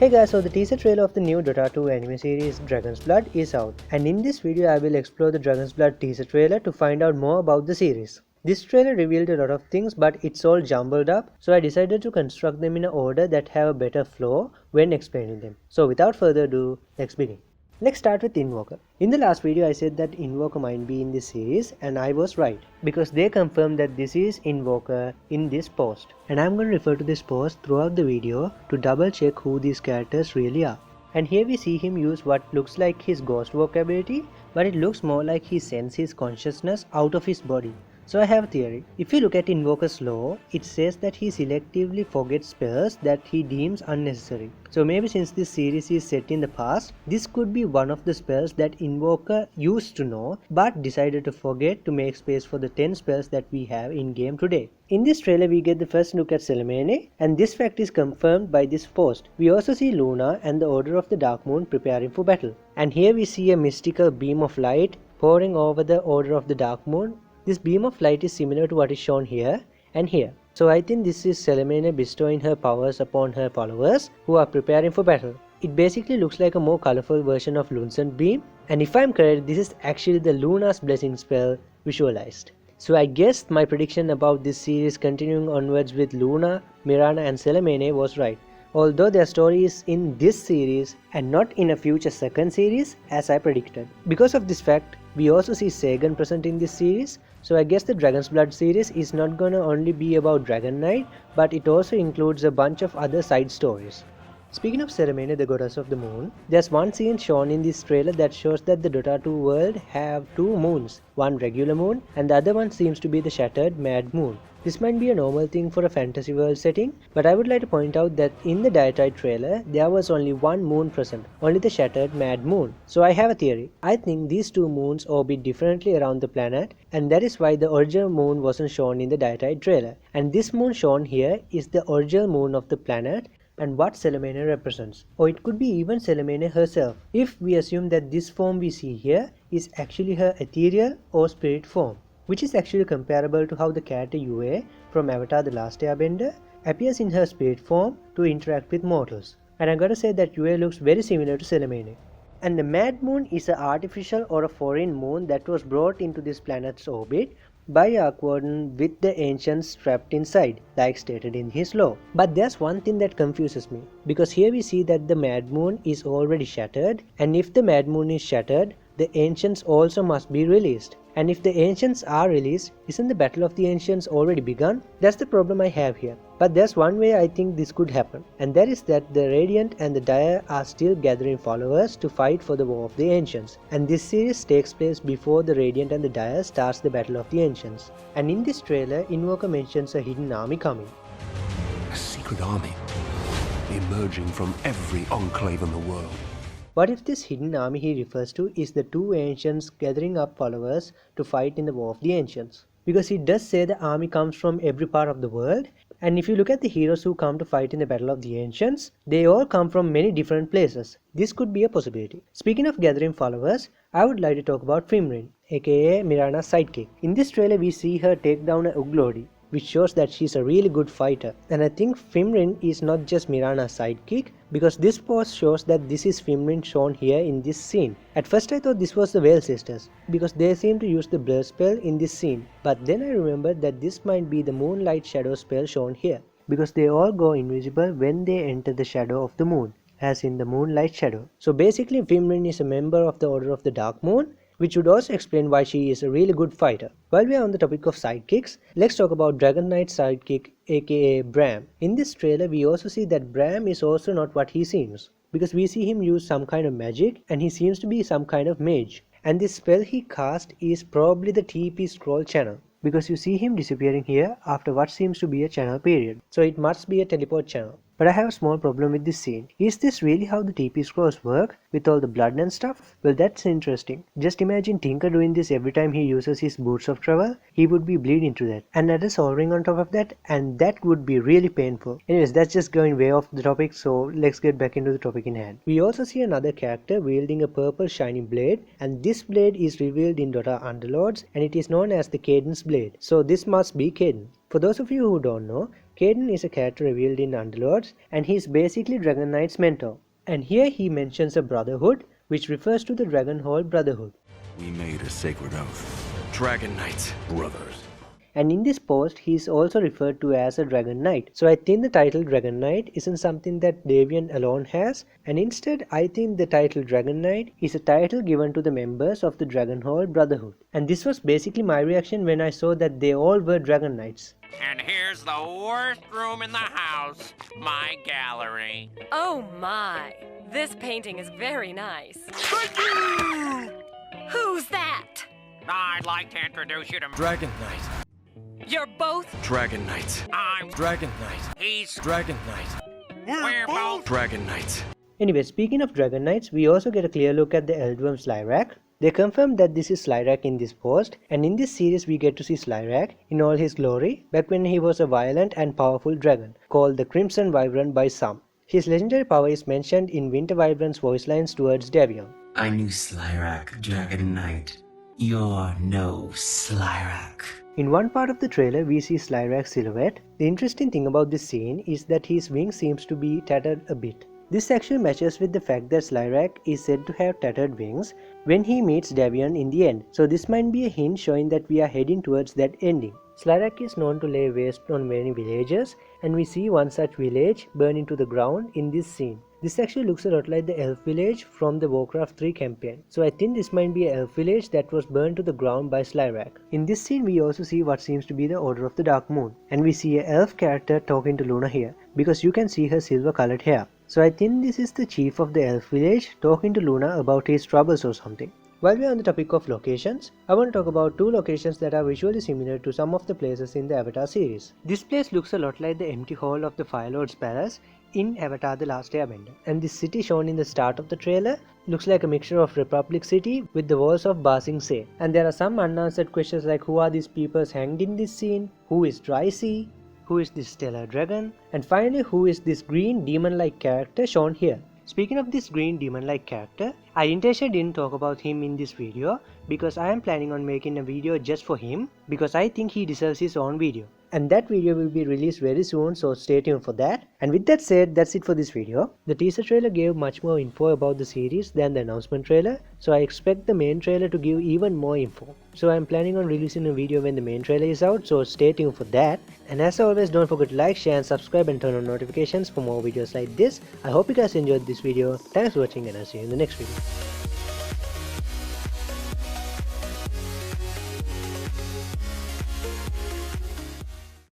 Hey guys, so the teaser trailer of the new Dota 2 anime series Dragon's Blood is out, and in this video I will explore the Dragon's Blood teaser trailer to find out more about the series. This trailer revealed a lot of things, but it's all jumbled up, so I decided to construct them in an order that have a better flow when explaining them. So without further ado, let's begin. Let's start with Invoker. In the last video I said that Invoker might be in this series, and I was right, because they confirmed that this is Invoker in this post. And I'm going to refer to this post throughout the video to double check who these characters really are. And here we see him use what looks like his ghost walk ability, but it looks more like he sends his consciousness out of his body. So I have a theory. If you look at Invoker's lore, it says that he selectively forgets spells that he deems unnecessary. So maybe since this series is set in the past, this could be one of the spells that Invoker used to know but decided to forget to make space for the 10 spells that we have in game today. In this trailer we get the first look at Selemene, and this fact is confirmed by this post. We also see Luna and the Order of the Dark Moon preparing for battle. And here we see a mystical beam of light pouring over the Order of the Dark Moon. This beam of light is similar to what is shown here and here. So I think this is Selemene bestowing her powers upon her followers who are preparing for battle. It basically looks like a more colorful version of Luncent Beam, and if I'm correct, this is actually the Luna's Blessing spell visualized. So I guess my prediction about this series continuing onwards with Luna, Mirana and Selemene was right. Although their story is in this series and not in a future second series as I predicted. Because of this fact, we also see Sagan present in this series, so I guess the Dragon's Blood series is not gonna only be about Dragon Knight, but it also includes a bunch of other side stories. Speaking of Selemene, the goddess of the moon, there's one scene shown in this trailer that shows that the Dota 2 world have two moons, one regular moon and the other one seems to be the shattered mad moon. This might be a normal thing for a fantasy world setting, but I would like to point out that in the Diatide trailer, there was only one moon present, only the shattered mad moon. So I have a theory. I think these two moons orbit differently around the planet, and that is why the original moon wasn't shown in the Diatide trailer. And this moon shown here is the original moon of the planet, and what Selemene represents. Or it could be even Selemene herself, if we assume that this form we see here is actually her ethereal or spirit form, which is actually comparable to how the character Yue from Avatar The Last Airbender appears in her spirit form to interact with mortals. And I gotta say that Yue looks very similar to Selemene. And the Mad Moon is an artificial or a foreign moon that was brought into this planet's orbit by Arcwarden with the ancients trapped inside, like stated in his lore. But there's one thing that confuses me, because here we see that the Mad Moon is already shattered, and if the Mad Moon is shattered, the ancients also must be released. And if the ancients are released, isn't the battle of the ancients already begun? That's the problem I have here. But there's one way I think this could happen, and that is that the Radiant and the Dire are still gathering followers to fight for the War of the Ancients. And this series takes place before the Radiant and the Dire starts the Battle of the Ancients. And in this trailer, Invoker mentions a hidden army coming. A secret army emerging from every enclave in the world. What if this hidden army he refers to is the two ancients gathering up followers to fight in the War of the Ancients? Because he does say the army comes from every part of the world, and if you look at the heroes who come to fight in the Battle of the Ancients, they all come from many different places. This could be a possibility. Speaking of gathering followers, I would like to talk about Fimrin, aka Mirana's sidekick. In this trailer we see her take down a Uglodi, which shows that she's a really good fighter. And I think Fimrin is not just Mirana's sidekick, because this post shows that this is Fimrin shown here in this scene. At first I thought this was the Whale Sisters, because they seem to use the blur spell in this scene. But then I remembered that this might be the Moonlight Shadow spell shown here, because they all go invisible when they enter the shadow of the moon, as in the Moonlight Shadow. So basically Fimrin is a member of the Order of the Dark Moon, which would also explain why she is a really good fighter. While we are on the topic of sidekicks, let's talk about Dragon Knight's sidekick, aka Bram. In this trailer we also see that Bram is also not what he seems, because we see him use some kind of magic and he seems to be some kind of mage. And this spell he cast is probably the TP scroll channel, because you see him disappearing here after what seems to be a channel period. So it must be a teleport channel. But I have a small problem with this scene. Is this really how the TP scrolls work, with all the blood and stuff? Well, that's interesting. Just imagine Tinker doing this every time he uses his boots of travel. He would be bleeding to that. And add a soul ring on top of that, and that would be really painful. Anyways, that's just going way off the topic, so let's get back into the topic in hand. We also see another character wielding a purple shiny blade, and this blade is revealed in Dota Underlords, and it is known as the Cadence blade. So this must be Cadence. For those of you who don't know, Caden is a character revealed in Underlords, and he is basically Dragon Knight's mentor. And here he mentions a brotherhood, which refers to the Dragon Hall Brotherhood. We made a sacred oath. Dragon Knight. Brothers. And in this post, he is also referred to as a Dragon Knight. So I think the title Dragon Knight isn't something that Davian alone has, and instead I think the title Dragon Knight is a title given to the members of the Dragon Hall Brotherhood. And this was basically my reaction when I saw that they all were Dragon Knights. And here's the worst room in the house, my gallery. Oh my, this painting is very nice. Thank you! Who's that? I'd like to introduce you to Dragon Knight. You're both? Dragon Knight. I'm Dragon Knight. he's Dragon Knight. we're both Dragon Knight. Anyway, speaking of Dragon Knights, we also get a clear look at the Eldworm Slyrak. They confirmed that this is Slyrak in this post, and in this series we get to see Slyrak in all his glory back when he was a violent and powerful dragon called the Crimson Wyvern by some. His legendary power is mentioned in Winter Wyvern's voice lines towards Davion. I knew Slyrak, Dragon Knight. You're no Slyrak. In one part of the trailer we see Slyrak's silhouette. The interesting thing about this scene is that his wing seems to be tattered a bit. This actually matches with the fact that Slyrak is said to have tattered wings when he meets Davion in the end, so this might be a hint showing that we are heading towards that ending. Slyrak is known to lay waste on many villages, and we see one such village burning to the ground in this scene. This actually looks a lot like the elf village from the Warcraft 3 campaign, so I think this might be an elf village that was burned to the ground by Slyrak. In this scene we also see what seems to be the Order of the Dark Moon, and we see an elf character talking to Luna here, because you can see her silver colored hair. So I think this is the chief of the elf village talking to Luna about his troubles or something. While we are on the topic of locations, I want to talk about two locations that are visually similar to some of the places in the Avatar series. This place looks a lot like the empty hall of the Fire Lord's palace in Avatar The Last Airbender, and this city shown in the start of the trailer looks like a mixture of Republic City with the walls of Ba Sing Se. And there are some unanswered questions like who are these people hanged in this scene, who is Dry Sea, who is this stellar dragon, and finally who is this green demon-like character shown here. Speaking of this green demon-like character, I intentionally didn't talk about him in this video because I am planning on making a video just for him because I think he deserves his own video. And that video will be released very soon, so stay tuned for that. And with that said, that's it for this video. The teaser trailer gave much more info about the series than the announcement trailer, so I expect the main trailer to give even more info. So I'm planning on releasing a video when the main trailer is out, so stay tuned for that. And as always, don't forget to like, share and subscribe and turn on notifications for more videos like this. I hope you guys enjoyed this video. Thanks for watching and I'll see you in the next video.